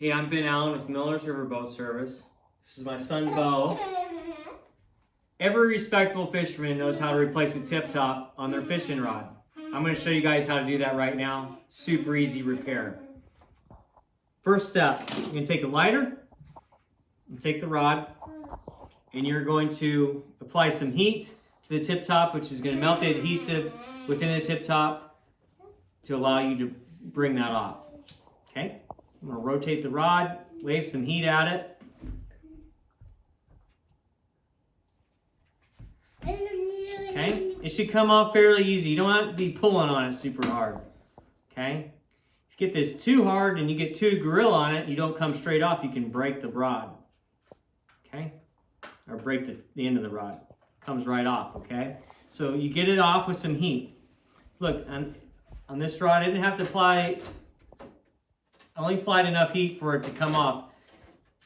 Hey, I'm Ben Allen with Miller's Riverboat Service. This is my son, Bo. Every respectable fisherman knows how to replace a tip top on their fishing rod. I'm going to show you guys how to do that right now. Super easy repair. First step, you're going to take a lighter, and take the rod, and you're going to apply some heat to the tip top, which is going to melt the adhesive within the tip top to allow you to bring that off. Okay? I'm going to rotate the rod, wave some heat at it. Okay? It should come off fairly easy. You don't have to be pulling on it super hard. Okay? If you get this too hard and you get too grill on it, you don't come straight off, you can break the rod. Okay? Or break the end of the rod. It comes right off, okay? So you get it off with some heat. Look, on this rod, I didn't have to apply, I only applied enough heat for it to come off.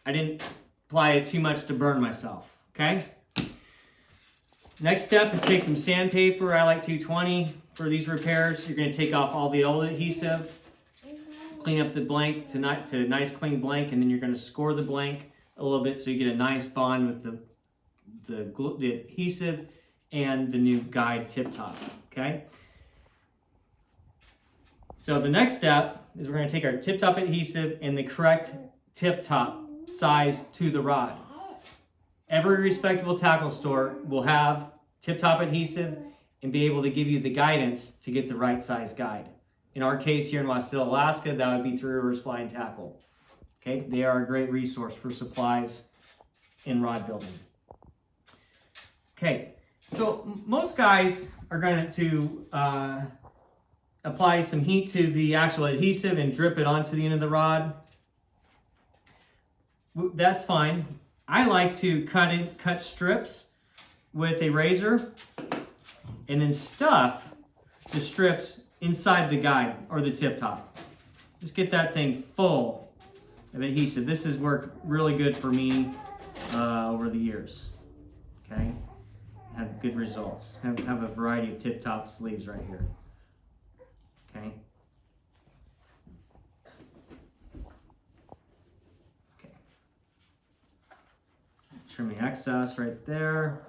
I didn't apply it too much to burn myself, okay? Next step is take some sandpaper. I like 220 for these repairs. You're going to take off all the old adhesive, clean up the blank to a nice clean blank, and then you're going to score the blank a little bit so you get a nice bond with the adhesive and the new guide tip top, okay? So the next step is we're going to take our tip top adhesive and the correct tip top size to the rod. Every respectable tackle store will have tip top adhesive and be able to give you the guidance to get the right size guide. In our case here in Wasilla, Alaska, that would be Three Rivers Flying Tackle. Okay, they are a great resource for supplies in rod building. Okay, so most guys are going to apply some heat to the actual adhesive and drip it onto the end of the rod. That's fine. I like to cut strips with a razor and then stuff the strips inside the guide or the tip top. Just get that thing full of adhesive. This has worked really good for me over the years. Okay, have good results. Have a variety of tip top sleeves right here. Okay. Trim the excess right there.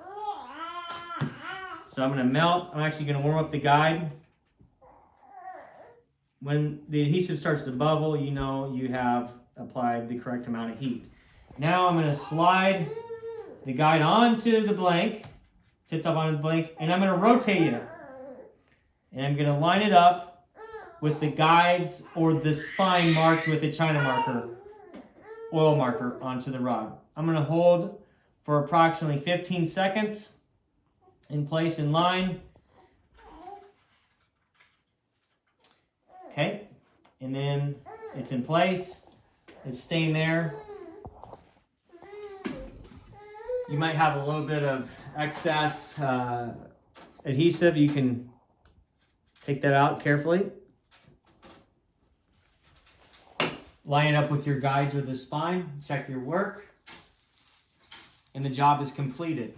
So I'm going to melt. I'm actually going to warm up the guide. When the adhesive starts to bubble, you know you have applied the correct amount of heat. Now I'm going to slide the guide onto the blank, tip top onto the blank, and I'm going to rotate it. And I'm going to line it up with the guides or the spine marked with a China marker, oil marker onto the rod. I'm going to hold for approximately 15 seconds in place in line. Okay, and then it's in place. It's staying there. You might have a little bit of excess adhesive. You can take that out carefully. Line it up with your guides or the spine. Check your work. And the job is completed.